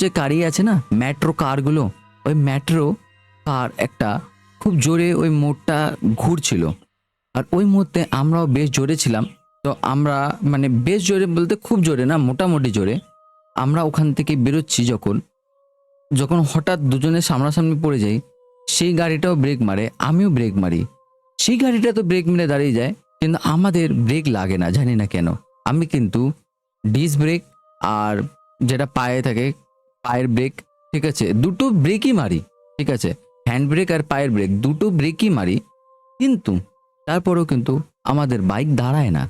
যে গাড়ি আছে না, মেট্রো কারগুলো, ওই মেট্রো কার একটা খুব জোরে ওই মোড়টা ঘুরছিল। আর ওই মুহূর্তে আমরাও বেশ জোরে ছিলাম। তো আমরা মানে বেশ জোরে বলতে খুব জোরে না, মোটামুটি জোরে আমরা ওখান থেকে বেরোচ্ছি। যখন যখন হঠাৎ দুজনের সামনাসামনি পড়ে যাই, সেই গাড়িটাও ব্রেক মারে, আমিও ব্রেক মারি। সেই গাড়িটা তো ব্রেক মেরে দাঁড়িয়ে যায়, কিন্তু আমাদের ব্রেক লাগে না, জানি না কেন। আমি কিন্তু ডিস ব্রেক আর যেটা পায়ে থাকে পায়ের ব্রেক, ঠিক আছে, দুটো ব্রেকই মারি। ঠিক আছে, হ্যান্ড ব্রেক আর পায়ের ব্রেক দুটো ব্রেকই মারি, কিন্তু তারপরেও কিন্তু আমাদের বাইক দাঁড়ায় না।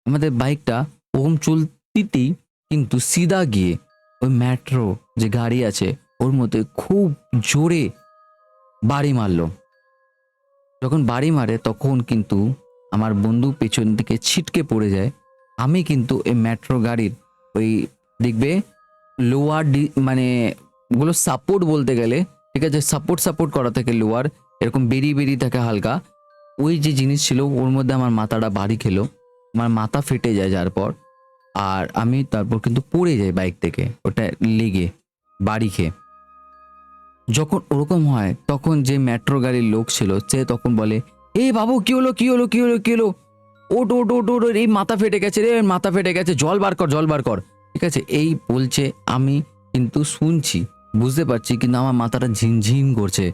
আমাদের বাইকটা ওম চলতিতেই কিন্তু সিধা গিয়ে ওই মেট্রো যে গাড়ি আছে ওর মধ্যে খুব জোরে বাড়ি মারলো। যখন বাড়ি মারে তখন কিন্তু আমার বন্ধু পেছন দিকে ছিটকে পড়ে যায়। আমি কিন্তু এই মেট্রো গাড়ির ওই দেখবে লোয়ার মানে ওগুলো সাপোর্ট বলতে গেলে, ঠিক আছে, সাপোর্ট করা থাকে লোয়ার, এরকম বেরিয়ে বেরিয়ে থাকে হালকা, ওই যে জিনিস ছিল ওর মধ্যে আমার মাথাটা বাড়ি খেলো। আমার মাথা ফেটে যায়, যার পর আর আমি তারপর কিন্তু পড়ে যাই বাইক থেকে, ওটা লেগে বাড়ি খেয়ে। যখন ওরকম হয় তখন যে মেট্রো গাড়ির লোক ছিল সে তখন বলে, এ বাবু কি হলো কি হলো কি হলো কি হলো, ওট ওট ওট ওট, এই মাথা ফেটে গেছে রে, মাথা ফেটে গেছে, জল বার কর জল বার কর। ঠিক আছে, এই বলছে, আমি কিন্তু শুনছি, বুঝতে পারছি, কিন্তু আমার মাথাটা ঝিনঝিন করছে,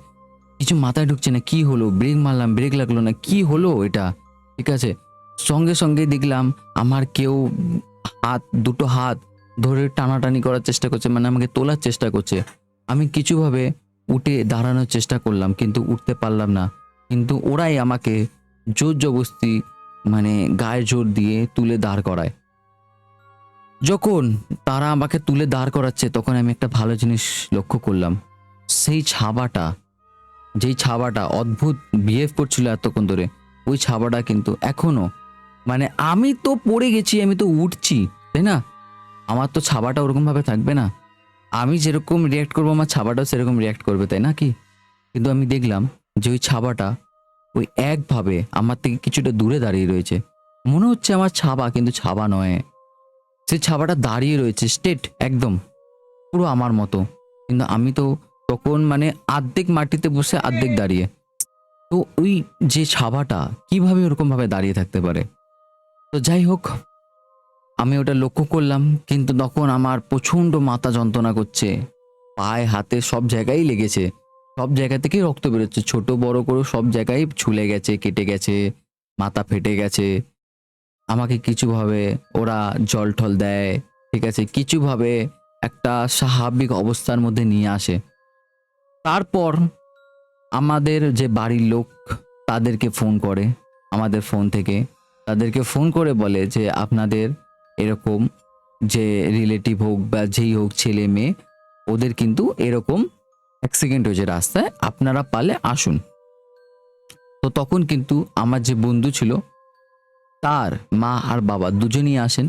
কিছু মাথায় ঢুকছে না। কি হলো, ব্রেক মারলাম ব্রেক লাগলো না, কি হলো এটা? ঠিক আছে, সঙ্গে সঙ্গে দেখলাম আমার কেউ দুটো হাত ধরে টানাটানি করার চেষ্টা করছে, মানে আমাকে তোলার চেষ্টা করছে। আমি কিছুভাবে উঠে দাঁড়ানোর চেষ্টা করলাম কিন্তু উঠতে পারলাম না। কিন্তু ওরাই আমাকে জোর জবরদস্তি মানে গায়ে জোর দিয়ে তুলে দাঁড় করায়। যখন তারা আমাকে তুলে দাঁড় করাচ্ছে তখন আমি একটা ভালো জিনিস লক্ষ্য করলাম। সেই ছাবাটা, যেই ছাবাটা অদ্ভুত বিহেভ করছিল এতক্ষণ ধরে, ওই ছাবাটা কিন্তু এখনো, মানে আমি তো পড়ে গেছি, আমি তো উঠছি, তাই না? আমার তো ছাবাটা ওরকম ভাবে থাকবে না। আমি যেরকম রিয়াক্ট করবো আমার ছাবাটাও সেরকম রিয়াক্ট করবে, তাই না কি? কিন্তু আমি দেখলাম যে ওই ছাবাটা ওই একভাবে আমার থেকে কিছুটা দূরে দাঁড়িয়ে রয়েছে। মনে হচ্ছে আমার ছাবা, কিন্তু ছাবা নয়। সেই ছাবাটা দাঁড়িয়ে রয়েছে স্ট্রেট একদম পুরো আমার মতো। কিন্তু আমি তো তখন মানে আর্ধেক মাটিতে বসে আর্ধেক দাঁড়িয়ে। তো ওই যে ছাবাটা কিভাবে ওরকম ভাবে দাঁড়িয়ে থাকতে পারে? তো যাই হোক, আমি ওটা লক্ষ্য করলাম, কিন্তু তখন আমার প্রচণ্ড মাথা যন্ত্রণা করছে, পায়ে হাতে সব জায়গায় লেগেছে, সব জায়গা থেকেই রক্ত বেরোচ্ছে, ছোট বড় করে সব জায়গায় ছুলে গেছে, কেটে গেছে, মাথা ফেটে গেছে। আমাকে কিছুভাবে ওরা জল টল দেয়, ঠিক আছে, কিছুভাবে একটা স্বাভাবিক অবস্থার মধ্যে নিয়ে আসে। তারপর আমাদের যে বাড়ির লোক তাদেরকে ফোন করে, আমাদের ফোন থেকে তাদেরকে ফোন করে বলে যে আপনাদের এরকম যে রিলেটিভ হোক বা যেই হোক, ছেলে মেয়ে, ওদের কিন্তু এরকম অ্যাক্সিডেন্ট হয়েছে রাস্তায়, আপনারা পারলে আসুন। তো তখন কিন্তু আমার যে বন্ধু ছিল তার মা আর বাবা দুজনেই আসেন।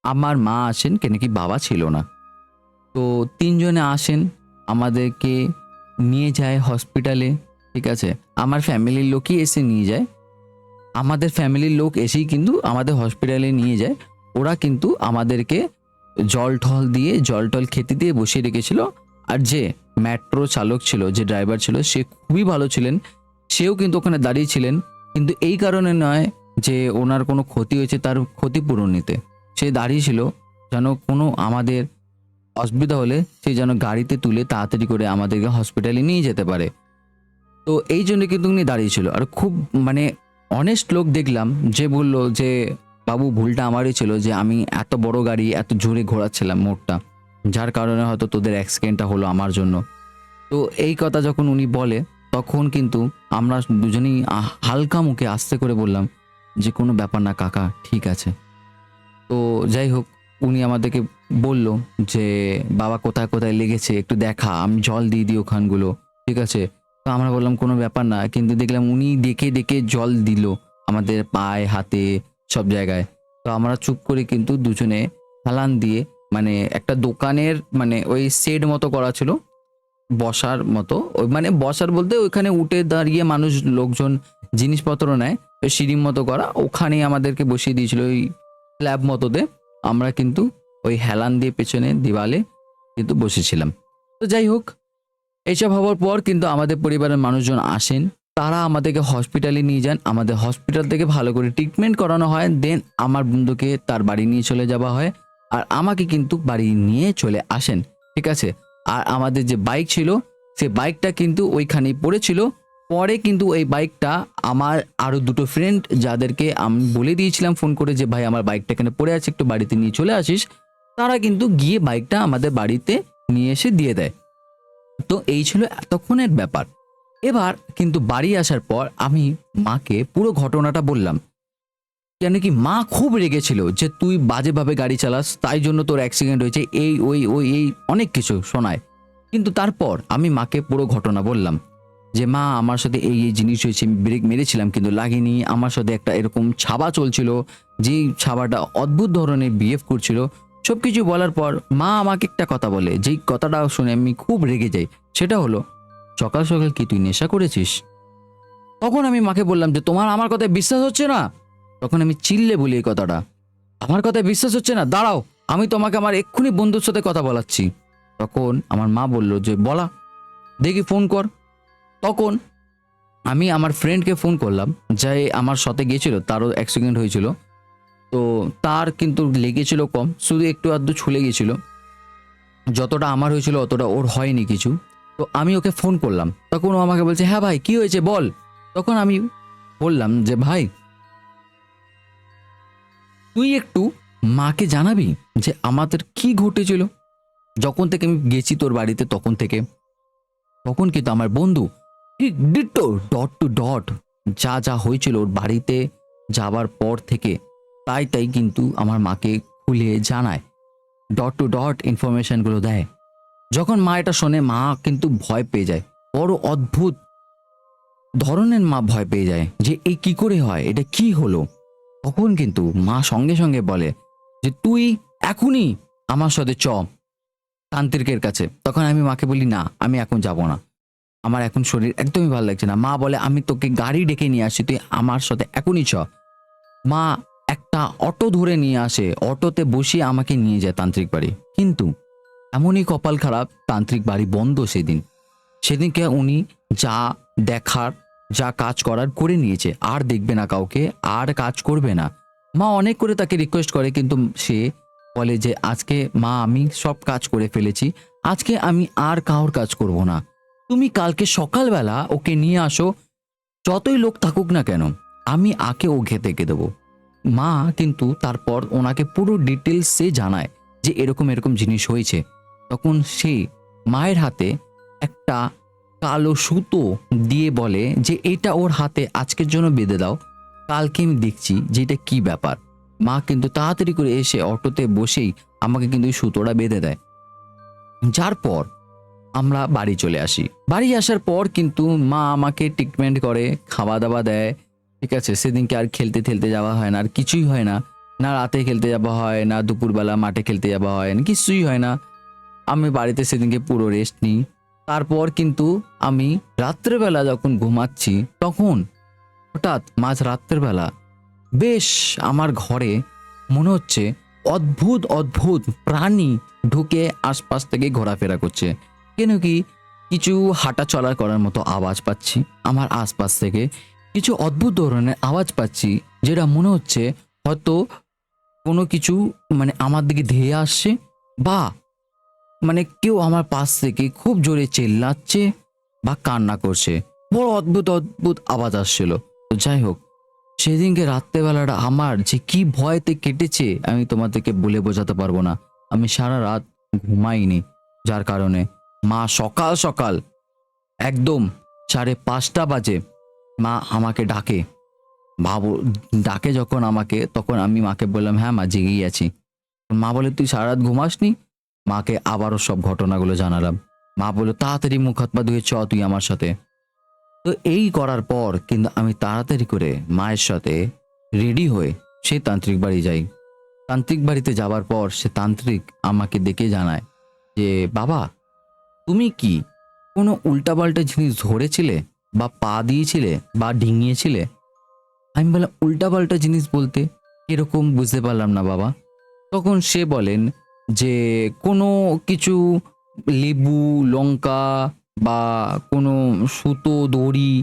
আমার মা আসেন কেন কি বাবা ছিল না। তো তিনজনে আসেন, আমাদেরকে নিয়ে যায় হসপিটালে। ঠিক আছে, আমার ফ্যামিলির লোকই এসে নিয়ে যায়, আমাদের ফ্যামিলির লোক এসেই কিন্তু আমাদের হসপিটালে নিয়ে যায়। ওরা কিন্তু আমাদেরকে জল ঠল দিয়ে জল টল খেতে দিয়ে বসিয়ে রেখেছিল। আর যে মেট্রো চালক ছিল, যে ড্রাইভার ছিল, সে খুবই ভালো ছিলেন, সেও কিন্তু ওখানে দাঁড়িয়ে ছিলেন, কিন্তু এই কারণে নয় যে ওনার কোনো ক্ষতি হয়েছে তার ক্ষতিপূরণ নিতে। সে দাঁড়িয়ে ছিল যেন কোনো আমাদের অসুবিধা হলে সে যেন গাড়িতে তুলে তাড়াতাড়ি করে আমাদেরকে হসপিটালে নিয়ে যেতে পারে। তো এই জন্য কিন্তু উনি দাঁড়িয়েছিল। আর খুব মানে অনেস্ট লোক দেখলাম, যে বলল যে বাবু ভুলটা আমারই ছিল, যে আমি এত বড় গাড়ি এত জোরে ঘোরাচ্ছিলাম মোড়টা, যার কারণে হয়তো তোদের অ্যাক্সিডেন্টটা হলো আমার জন্য। তো এই কথা যখন উনি বলে, তখন কিন্তু আমরা দুজনেই হালকা মুখে আস্তে করে বললাম যে কোনো ব্যাপার না কাকা, ঠিক আছে। তো যাই হোক, উনি আমাদেরকে বলল যে বাবা কোথায় কোথায় লেগেছে একটু দেখা, আমি জল দিয়ে দিই ওখানগুলো, ঠিক আছে। তো আমরা বললাম কোনো ব্যাপার না, কিন্তু দেখলাম উনি দেখে দেখে জল দিল আমাদের পায়ে হাতে সব জায়গায়। তো আমরা চুপ করে কিন্তু দুজনে হেলান দিয়ে, মানে একটা দোকানের মানে ওই শেড মতো করা ছিল, বসার মতো, ওই মানে বসার বলতে ওইখানে উঠে দাঁড়িয়ে মানুষ লোকজন জিনিসপত্র নেয়, ওই সিঁড়ির মতো করা, ওখানেই আমাদেরকে বসিয়ে দিয়েছিল ওই স্ল্যাব মতোতে। আমরা কিন্তু ওই হেলান দিয়ে পেছনে দেওয়ালে কিন্তু বসেছিলাম। তো যাই হোক, এইসব হওয়ার পর কিন্তু আমাদের পরিবারের মানুষজন আসেন, তারা আমাদেরকে হসপিটালে নিয়ে যান, আমাদের হসপিটাল থেকে ভালো করে ট্রিটমেন্ট করানো হয়, দেন আমার বন্ধুকে তার বাড়ি নিয়ে চলে যাওয়া হয়, আর আমাকে কিন্তু বাড়ি নিয়ে চলে আসেন, ঠিক আছে। আর আমাদের যে বাইক ছিল, সে বাইকটা কিন্তু ওইখানেই পড়েছিল। পরে কিন্তু এই বাইকটা আমার আরো দুটো ফ্রেন্ড, যাদেরকে আমি বলে দিয়েছিলাম ফোন করে যে ভাই আমার বাইকটা এখানে পড়ে আছে, একটু বাড়িতে নিয়ে চলে আসিস, তারা কিন্তু গিয়ে বাইকটা আমাদের বাড়িতে নিয়ে এসে দিয়ে দেয়। তো এই ছিল এতক্ষণের ব্যাপার। এবার কিন্তু বাড়ি আসার পর আমি মাকে পুরো ঘটনাটা বললাম, কেন কি মা খুব রেগেছিল যে তুই বাজেভাবে গাড়ি চালাস, তাই জন্য তোর অ্যাক্সিডেন্ট হয়েছে, এই ওই ওই এই অনেক কিছু শোনায়। কিন্তু তারপর আমি মাকে পুরো ঘটনা বললাম যে মা আমার সাথে এই এই জিনিস হয়েছে, আমি ব্রেক মেরেছিলাম কিন্তু লাগেনি, আমার সাথে একটা এরকম ছাবা চলছিল, যেই ছাবাটা অদ্ভুত ধরনের বিহেভ করছিল। সবকিছু বলার পর মা আমাকে একটা কথা বলে, যেই কথাটা শুনে আমি খুব রেগে যাই। সেটা হলো, সকাল সকাল কি তুই নেশা করেছিস? তখন আমি মাকে বললাম যে তোমার আমার কথায় বিশ্বাস হচ্ছে না? তখন আমি চিল্লে বলি এই কথাটা, আমার কথায় বিশ্বাস হচ্ছে না, দাঁড়াও, আমি তোমাকে আমার এক্ষুনি বন্ধুর সাথে কথা বলাচ্ছি। তখন আমার মা বলল যে বলা, দেখি ফোন কর। তখন আমি আমার ফ্রেন্ডকে ফোন করলাম, যে আমার সাথে গিয়েছিল, তারও অ্যাক্সিডেন্ট হয়েছিল। তো তার কিন্তু লেগেছিল কম, শুধু একটু আধটু ছুলে গেছিল, যতটা আমার হয়েছিল অতটা ওর হয়নি কিছু। তো আমি ওকে ফোন করলাম, তখন ও আমাকে বলছে হ্যাঁ ভাই কি হয়েছে বল। তখন আমি বললাম যে ভাই তুই একটু মাকে জানাবি যে আমাদের কি ঘটেছিল যখন থেকে আমি গেছি তোর বাড়িতে, তখন থেকে। তখন কিন্তু আমার বন্ধু ঠিক ডিট্টো ডট টু ডট যা যা হয়েছিল ওর বাড়িতে যাবার পর থেকে, তাই তাই কিন্তু আমার মাকে খুলে জানায়, ডট টু ডট ইনফরমেশনগুলো দেয়। যখন মা এটা শোনে, মা কিন্তু ভয় পেয়ে যায়, বড় অদ্ভুত ধরনের মা ভয় পেয়ে যায় যে এই কি করে হয়, এটা কি হলো। তখন কিন্তু মা সঙ্গে সঙ্গে বলে যে তুই এখনই আমার সাথে চ তান্ত্রিকের কাছে। তখন আমি মাকে বলি না, আমি এখন যাব না, আমার এখন শরীর একদমই ভালো লাগছে না। মা বলে আমি তোকে গাড়ি ডেকে নিয়ে আসছি, তুই আমার সাথে এখনই চ। মা একটা অটো ধরে নিয়ে আসে, অটোতে বসিয়ে আমাকে নিয়ে যায় তান্ত্রিক বাড়ি। কিন্তু এমনই কপাল খারাপ, তান্ত্রিক বাড়ি বন্ধ সেদিন। সেদিনকে উনি যা দেখার যা কাজ করার করে নিয়েছে, আর দেখবে না কাউকে, আর কাজ করবে না। মা অনেক করে তাকে রিকোয়েস্ট করে, কিন্তু সে বলে যে আজকে মা আমি সব কাজ করে ফেলেছি, আজকে আমি আর কারোর কাজ করব না, তুমি কালকে সকালবেলা ওকে নিয়ে আসো, যতই লোক থাকুক না কেন, আমি আকে ও ঘেতে দেবো। মা কিন্তু তারপর ওনাকে পুরো ডিটেলস সে জানায় যে এরকম এরকম জিনিস হয়েছে। তখন সে মায়ের হাতে একটা কালো সুতো দিয়ে বলে যে এটা ওর হাতে আজকের জন্য বেঁধে দাও, কালকে আমি দেখছি যে এটা কি ব্যাপার। মা কিন্তু তাড়াতাড়ি করে এসে অটোতে বসেই আমাকে কিন্তু ওই সুতোটা বেঁধে দেয়। যার পর আমরা বাড়ি চলে আসি। বাড়ি আসার পর কিন্তু মা আমাকে ট্রিটমেন্ট করে, খাওয়া দাওয়া দেয়, ঠিক আছে। সেদিনকে আর খেলতে খেলতে যাওয়া হয় না, আর কিছুই হয় না, না রাতে খেলতে যাওয়া হয়, না দুপুরবেলা মাঠে খেলতে যাওয়া হয়, না কিছুই হয় না। আমি বাড়িতে সেদিনকে পুরো রেস্ট নিই। তারপর কিন্তু আমি রাত্রেবেলা যখন ঘুমাচ্ছি, তখন হঠাৎ মাঝ রাত্রেবেলা বেশ আমার ঘরে মনে হচ্ছে অদ্ভুত অদ্ভুত প্রাণী ঢুকে আশপাশ থেকে ঘোরাফেরা করছে। কেন কি কিছু হাঁটা চলা করার মতো আওয়াজ পাচ্ছি আমার আশপাশ থেকে, কিছু অদ্ভুত ধরনের আওয়াজ পাচ্ছি, যেটা মনে হচ্ছে হয়তো কোনো কিছু মানে আমার দিকে ধেয়ে আসছে, বা মানে কেউ আমার পাশ থেকে খুব জোরে চেল্লাচ্ছে বা কান্না করছে। বড় অদ্ভুত অদ্ভুত আওয়াজ আসছিল। তো যাই হোক, সেদিনকে রাত্রেবেলাটা আমার যে কি ভয়তে কেটেছে আমি তোমাদেরকে বলে বোঝাতে পারবো না। আমি সারা রাত ঘুমাইনি, যার কারণে মা সকাল সকাল একদম 5:30 বাজে মা আমাকে ডাকে। ভাবো, ডাকে যখন আমাকে, তখন আমি মাকে বললাম হ্যাঁ মা জেগেই আছি। মা বলে তুই সারা রাত ঘুমাসনি? মাকে আবারও সব ঘটনাগুলো জানালাম। মা বলল তাড়াতাড়ি মুখ হাত পা ধুয়ে চ তুই আমার সাথে। তো এই করার পর কিন্তু আমি তাড়াতাড়ি করে মায়ের সাথে রেডি হয়ে সেই তান্ত্রিক বাড়ি যাই। তান্ত্রিক বাড়িতে যাবার পর সে তান্ত্রিক আমাকে দেখে জানায় যে বাবা, তুমি কি কোনো উল্টাপাল্টা জিনিস ধরেছিলে বা পা দিয়েছিলে বা ডিঙিয়েছিলে? আমি বললাম উল্টাপাল্টা জিনিস বলতে এরকম বুঝতে পারলাম না বাবা। তখন সে বলেন যে কোনো কিছু লেবু, লঙ্কা বা কোনো সুতো, দড়ি,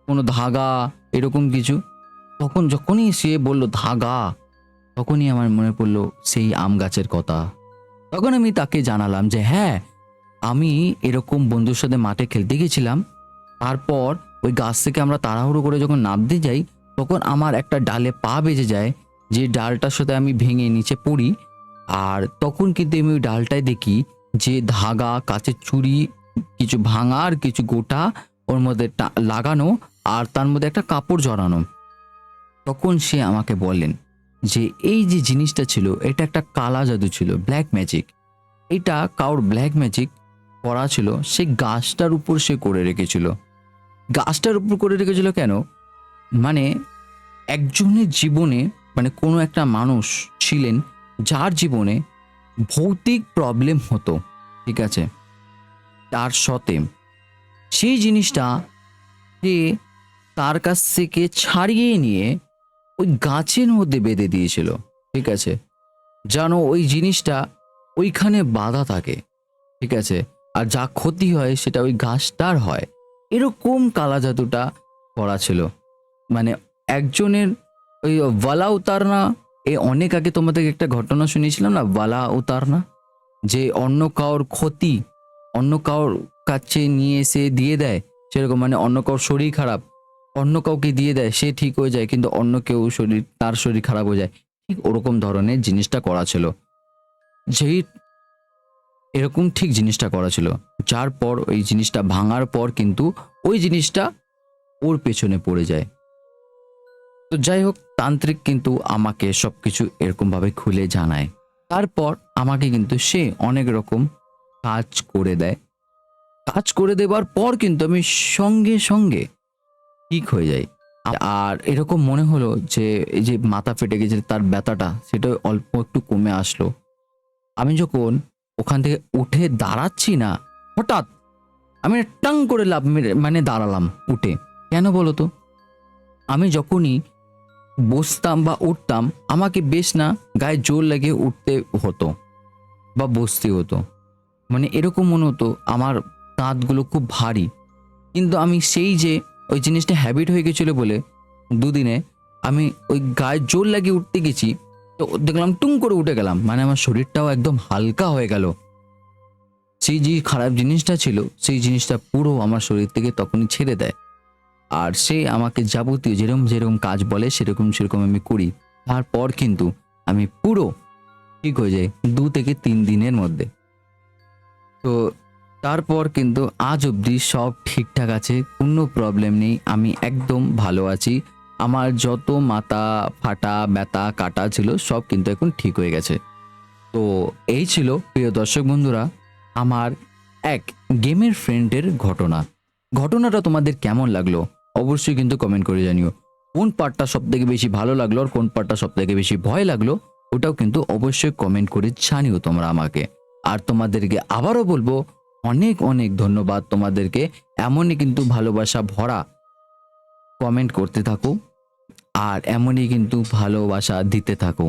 কোনো ধাগা, এরকম কিছু। তখন যখনই সে বলল ধাগা, তখনই আমার মনে পড়লো সেই আম গাছের কথা। তখন আমি তাকে জানালাম যে হ্যাঁ, আমি এরকম বন্ধুর সাথে মাঠে খেলতে গেছিলাম। তারপর ওই গাছ থেকে আমরা তাড়াহুড়ো করে যখন নামতে যাই, তখন আমার একটা ডালে পা বেজে যায়, যে ডালটার সাথে আমি ভেঙে নিচে পড়ি। আর তখন কিন্তু আমি ওই ডালটায় দেখি যে ধাগা, কাচের চুড়ি, কিছু ভাঙা আর কিছু গোটা ওর মধ্যে লাগানো, আর তার মধ্যে একটা কাপড় জড়ানো। তখন সে আমাকে বললেন যে এই যে জিনিসটা ছিল এটা একটা কালা জাদু ছিল, ব্ল্যাক ম্যাজিক। এটা কাউর ব্ল্যাক ম্যাজিক করা ছিল, সে গাছটার উপর সে করে রেখেছিল। গাছটার উপর করে রেখেছিল কেন? মানে একজনের জীবনে, মানে কোনো একটা মানুষ ছিলেন যার জীবনে ভৌতিক প্রবলেম হতো, ঠিক আছে, তার সাথে সেই জিনিসটা সে তার কাছ থেকে ছাড়িয়ে নিয়ে ওই গাছের মধ্যে বেঁধে দিয়েছিল, ঠিক আছে, যেন ওই জিনিসটা ওইখানে বাঁধা থাকে, ঠিক আছে, আর যা ক্ষতি হয় সেটা ওই গাছটার হয়। এরকম কালা জাদুটা করা ছিল। মানে একজনের ওই ওয়ালা উতারনা, এ অনেক আগে তোমাদের একটা ঘটনা শুনিয়েছিলাম না, ওয়ালা উতারনা, যে অন্য কারোর ক্ষতি অন্য কারোর কাছে নিয়ে এসে দিয়ে দেয়, সেরকম মানে অন্য কারোর শরীর খারাপ অন্য কাউকে দিয়ে দেয়, সে ঠিক হয়ে যায়, কিন্তু অন্য কেউ তার শরীর খারাপ হয়ে যায়। ঠিক ওরকম ধরনের জিনিসটা করা ছিল, যেই এরকম ঠিক জিনিসটা করা ছিল। যার পর ওই জিনিসটা ভাঙার পর কিন্তু ওই জিনিসটা ওর পেছনে পড়ে যায়। তো যাই হোক, তান্ত্রিক কিন্তু আমাকে সবকিছু এরকম ভাবে খুলে জানায়। তারপর আমাকে কিন্তু সে অনেক রকম কাজ করে দেয়। কাজ করে দেবার পর কিন্তু আমি সঙ্গে সঙ্গে ঠিক হয়ে যাই। আর এরকম মনে হলো যে এই যে মাথা ফেটে গেছে তার ব্যথাটা, সেটা অল্প একটু কমে আসলো। আমি যখন ওখান থেকে উঠে দাঁড়াচ্ছি না, হঠাৎ আমি টাং করে লাফ মেরে মানে দাঁড়ালাম উঠে। কেন বলো তো? আমি যখনই বসতাম বা উঠতাম, আমাকে বেশ না গায়ে জোর লাগে উঠতে হতো বা বসতে হতো। মানে এরকম মনে হতো আমার দাঁতগুলো খুব ভারী। কিন্তু আমি সেই যে ওই জিনিসটা হ্যাবিট হয়ে গেছিল বলে দুদিনে আমি ওই গায়ে জোর লাগিয়ে উঠতে গেছি, তো দেখলাম টুং করে উঠে গেলাম, মানে আমার শরীরটাও একদম হালকা হয়ে গেল। সেই যে খারাপ জিনিসটা ছিল সেই জিনিসটা পুরো আমার শরীর থেকে তখনই ছেড়ে দেয়। আর সে আমাকে যাবতীয় যেরকম যেরকম কাজ বলে সেরকম সেরকম আমি করি। তারপর কিন্তু আমি পুরো ঠিক হয়ে যাই 2 থেকে 3 দিনের মধ্যে। তো তারপর কিন্তু আজ অবধি সব ঠিকঠাক আছে, কোনো প্রবলেম নেই, আমি একদম ভালো আছি। আমার যত মাথা ফাটা ব্যথা কাটা ছিল সব কিন্তু এখন ঠিক হয়ে গেছে। তো এই ছিল প্রিয় দর্শক বন্ধুরা আমার এক গেমের ফ্রেন্ডের ঘটনা। ঘটনাটা তোমাদের কেমন লাগলো অবশ্যই কিন্তু কমেন্ট করে জানিও। কোন পার্টটা সব থেকে বেশি ভালো লাগলো আর কোন পার্টটা সব থেকে বেশি ভয় লাগলো ওটাও কিন্তু অবশ্যই কমেন্ট করে জানিও তোমরা আমাকে। আর তোমাদেরকে আবারও বলবো অনেক অনেক ধন্যবাদ তোমাদেরকে, এমনই কিন্তু ভালোবাসা ভরা কমেন্ট করতে থাকো আর এমনই কিন্তু ভালোবাসা দিতে থাকো।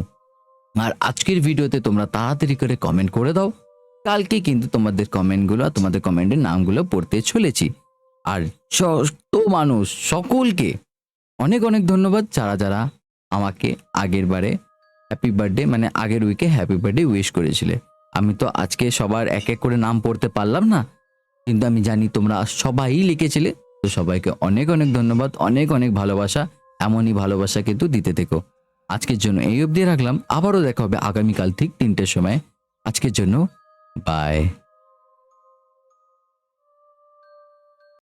আর আজকের ভিডিওতে তোমরা তাড়াতাড়ি করে কমেন্ট করে দাও, কালকে কিন্তু তোমাদের কমেন্টগুলো, তোমাদের কমেন্টের নামগুলো পড়তে চলেছি। আর তো মানুষ সকলকে অনেক অনেক ধন্যবাদ, যারা যারা আমাকে আগের বারে হ্যাপি বার্থডে মানে আগের উইকে হ্যাপি বার্থডে উইশ করেছিলে। আমি তো আজকে সবার এক এক করে নাম পড়তে পারলাম না, কিন্তু আমি জানি তোমরা সবাই লিখেছিলে। তো সবাইকে অনেক অনেক ধন্যবাদ, অনেক অনেক ভালোবাসা। এমনই ভালোবাসা কিন্তু দিতে থেকো। আজকের জন্য এই অবধি রাখলাম, আবারও দেখা হবে আগামীকাল ঠিক 3টের সময়। আজকের জন্য বাই।